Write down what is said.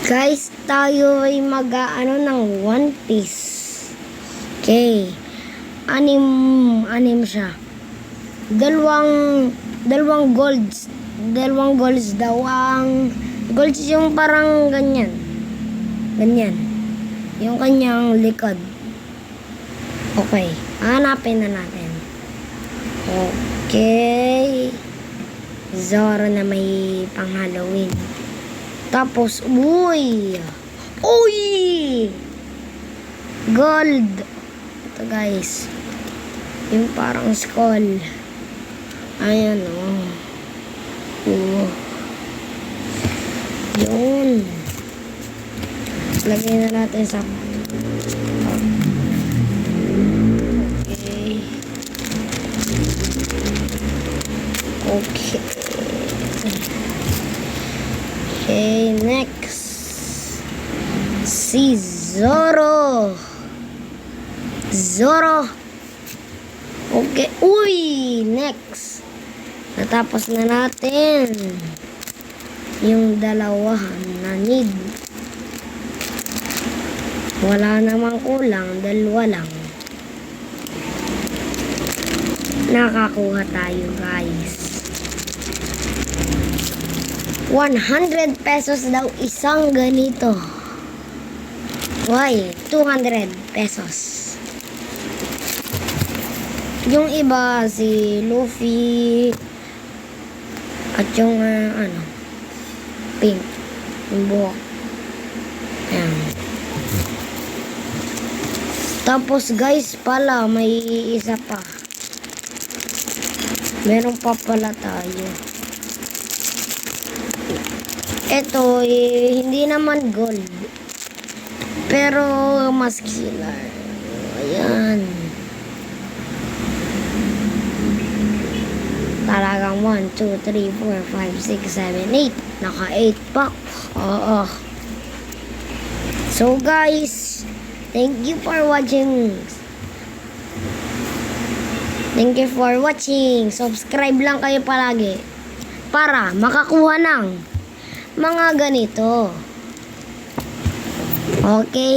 Guys, tayo ay mag-aano ng One Piece. Okay. Anim siya. Dalawang golds. Dalawang golds daw. Ang golds yung parang ganyan. Ganyan. Yung kanyang likod. Okay. Hanapin na natin. Okay. Zoro na may pang Halloween. Tapos, uy! Gold! Ito guys. Yung parang skull. Ayan Yun. Lagay na natin sa Okay. Okay, next. Si Zoro. Okay. Uy! Next. Natapos na natin yung dalawahan na need. Wala namang kulang. Dalawa lang. Nakakuha tayo, guys. 100 pesos daw isang ganito. Why? 200 pesos. Yung iba si Luffy at yung pink yung buhok. Ayan. Tapos guys pala may isa pa. Meron pa pala tayo. Ito, hindi naman gold. Pero, muscular. Ayan. Talagang 1, 2, 3, 4, 5, 6, 7, 8. Naka 8 pack. Oo. So, guys, thank you for watching. Thank you for watching. Subscribe lang kayo palagi para makakuha ng mga ganito. Okay?